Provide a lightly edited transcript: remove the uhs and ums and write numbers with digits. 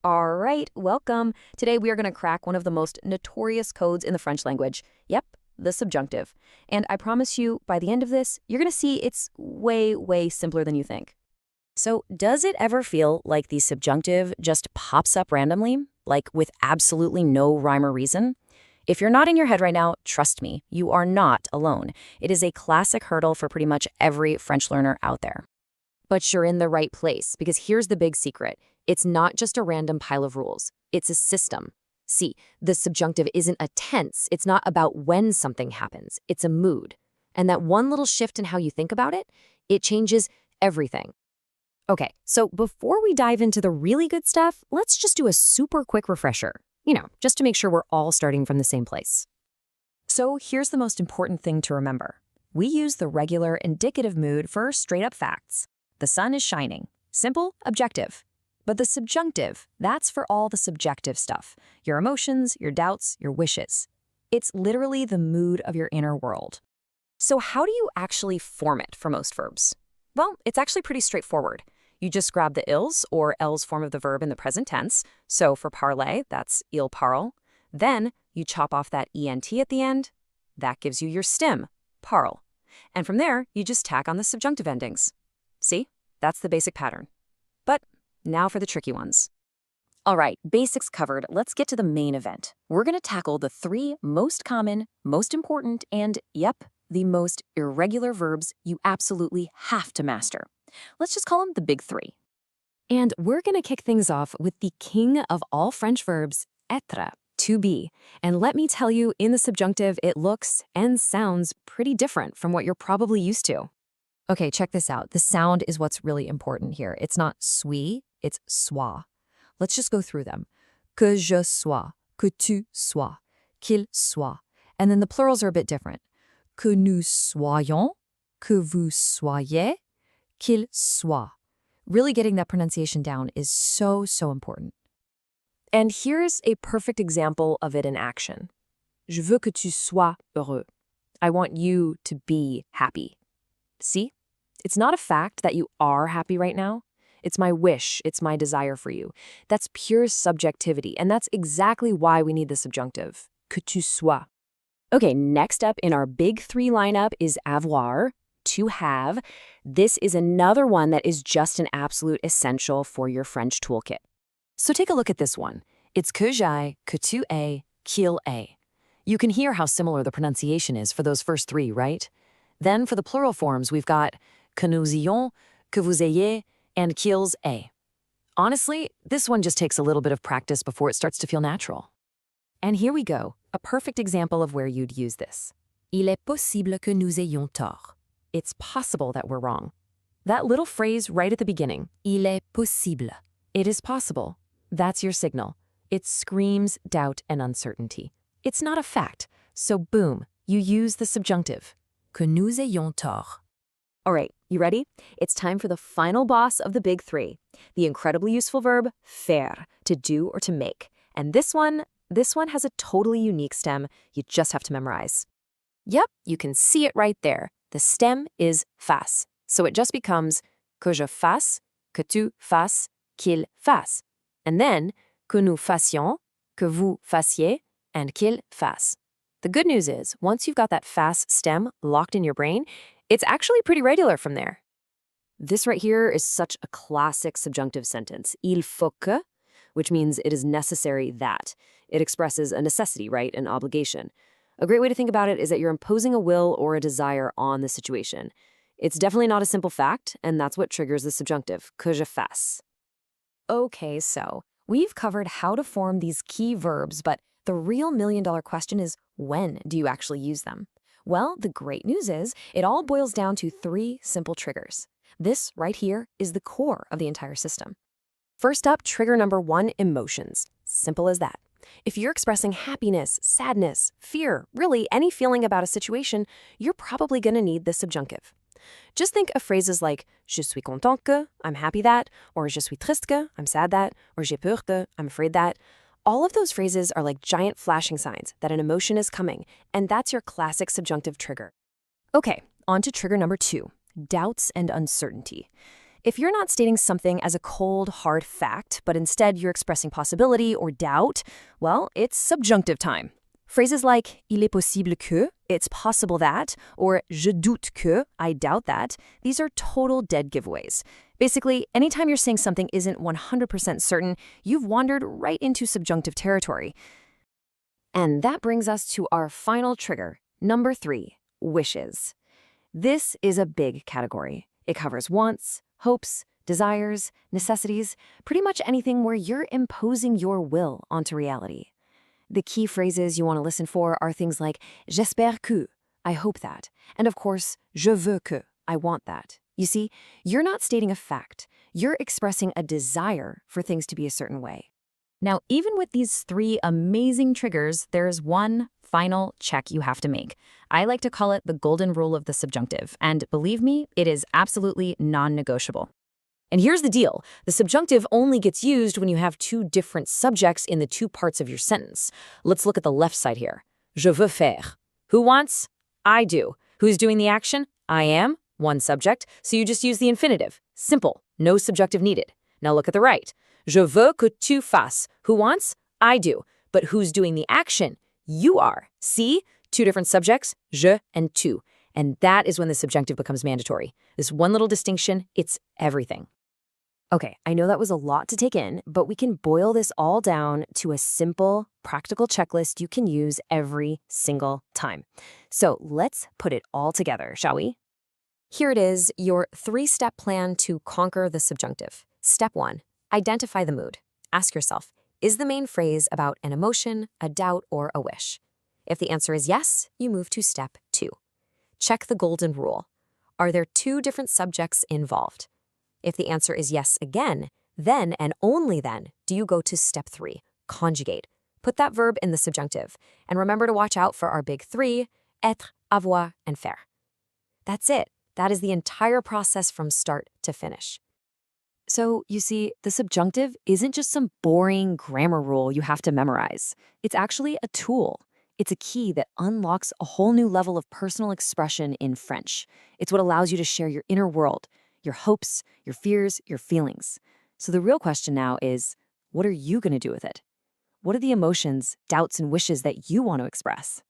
All right, welcome. Today we are going to crack one of the most notorious codes in the French language. Yep, the subjunctive. And I promise you, by the end of this, you're going to see it's way, way simpler than you think. So, does it ever feel like the subjunctive just pops up randomly, like with absolutely no rhyme or reason? If you're not in your head right now, trust me, you are not alone. It is a classic hurdle for pretty much every French learner out there. But you're in the right place, because here's the big secret. It's not just a random pile of rules. It's a system. See, the subjunctive isn't a tense. It's not about when something happens. It's a mood. And that one little shift in how you think about it changes everything. Okay, so before we dive into the really good stuff, let's just do a super quick refresher. Just to make sure we're all starting from the same place. So here's the most important thing to remember. We use the regular indicative mood for straight-up facts. The sun is shining. Simple, objective. But the subjunctive, that's for all the subjective stuff. Your emotions, your doubts, your wishes. It's literally the mood of your inner world. So how do you actually form it for most verbs? Well, it's actually pretty straightforward. You just grab the ils or else form of the verb in the present tense. So for parler, that's il parle. Then you chop off that ent at the end. That gives you your stem, parle. And from there, you just tack on the subjunctive endings. See? That's the basic pattern. But now for the tricky ones. All right, basics covered, let's get to the main event. We're going to tackle the three most common, most important, and, yep, the most irregular verbs you absolutely have to master. Let's just call them the big three. And we're going to kick things off with the king of all French verbs, être, to be. And let me tell you, in the subjunctive, it looks and sounds pretty different from what you're probably used to. Okay, check this out. The sound is what's really important here. It's not suis, it's soit. Let's just go through them. Que je sois, que tu sois, qu'il soit. And then the plurals are a bit different. Que nous soyons, que vous soyez, qu'il soit. Really getting that pronunciation down is so, so important. And here's a perfect example of it in action. Je veux que tu sois heureux. I want you to be happy. See? It's not a fact that you are happy right now. It's my wish, it's my desire for you. That's pure subjectivity, and that's exactly why we need the subjunctive. Que tu sois. Okay, next up in our big three lineup is avoir, to have. This is another one that is just an absolute essential for your French toolkit. So take a look at this one. It's que j'aille, que tu aies, qu'il ait. You can hear how similar the pronunciation is for those first three, right? Then for the plural forms, we've got que nous ayons, que vous ayez, and qu'ils aient. Honestly, this one just takes a little bit of practice before it starts to feel natural. And here we go, a perfect example of where you'd use this. Il est possible que nous ayons tort. It's possible that we're wrong. That little phrase right at the beginning, il est possible. It is possible. That's your signal. It screams doubt and uncertainty. It's not a fact, so boom, you use the subjunctive. Que nous ayons tort. All right, you ready? It's time for the final boss of the big three, the incredibly useful verb faire, to do or to make. And this one has a totally unique stem you just have to memorize. Yep, you can see it right there. The stem is fasse, so it just becomes que je fasse, que tu fasses, qu'il fasse. And then, que nous fassions, que vous fassiez, and qu'il fasse. The good news is, once you've got that fasse stem locked in your brain, it's actually pretty regular from there. This right here is such a classic subjunctive sentence. Il faut que, which means it is necessary that. It expresses a necessity, right? An obligation. A great way to think about it is that you're imposing a will or a desire on the situation. It's definitely not a simple fact, and that's what triggers the subjunctive, que je fasse. Okay, so we've covered how to form these key verbs, but the real million-dollar question is, when do you actually use them? Well, the great news is, it all boils down to three simple triggers. This right here is the core of the entire system. First up, trigger number one, emotions. Simple as that. If you're expressing happiness, sadness, fear, really any feeling about a situation, you're probably going to need the subjunctive. Just think of phrases like je suis content que, I'm happy that, or je suis triste que, I'm sad that, or j'ai peur que, I'm afraid that. All of those phrases are like giant flashing signs that an emotion is coming, and that's your classic subjunctive trigger. Okay, on to trigger number two, doubts and uncertainty. If you're not stating something as a cold, hard fact, but instead you're expressing possibility or doubt, well, it's subjunctive time. Phrases like il est possible que, it's possible that, or je doute que, I doubt that, these are total dead giveaways. Basically, anytime you're saying something isn't 100% certain, you've wandered right into subjunctive territory. And that brings us to our final trigger, number 3, wishes. This is a big category. It covers wants, hopes, desires, necessities, pretty much anything where you're imposing your will onto reality. The key phrases you want to listen for are things like j'espère que, I hope that, and of course, je veux que, I want that. You see, you're not stating a fact. You're expressing a desire for things to be a certain way. Now, even with these 3 amazing triggers, there's one final check you have to make. I like to call it the golden rule of the subjunctive, and believe me, it is absolutely non-negotiable. And here's the deal. The subjunctive only gets used when you have 2 different subjects in the 2 parts of your sentence. Let's look at the left side here. Je veux faire. Who wants? I do. Who's doing the action? I am. One subject, so you just use the infinitive. Simple. No subjunctive needed. Now look at the right. Je veux que tu fasses. Who wants? I do. But who's doing the action? You are. See? 2 different subjects, je and tu. And that is when the subjunctive becomes mandatory. This one little distinction, it's everything. Okay, I know that was a lot to take in, but we can boil this all down to a simple, practical checklist you can use every single time. So let's put it all together, shall we? Here it is, your 3-step plan to conquer the subjunctive. Step 1, identify the mood. Ask yourself, is the main phrase about an emotion, a doubt, or a wish? If the answer is yes, you move to step 2. Check the golden rule. Are there 2 different subjects involved? If the answer is yes again, then and only then do you go to step 3, conjugate. Put that verb in the subjunctive. And remember to watch out for our big 3, être, avoir, and faire. That's it. That is the entire process from start to finish. So, you see, the subjunctive isn't just some boring grammar rule you have to memorize. It's actually a tool. It's a key that unlocks a whole new level of personal expression in French. It's what allows you to share your inner world, your hopes, your fears, your feelings. So the real question now is, what are you going to do with it? What are the emotions, doubts, and wishes that you want to express?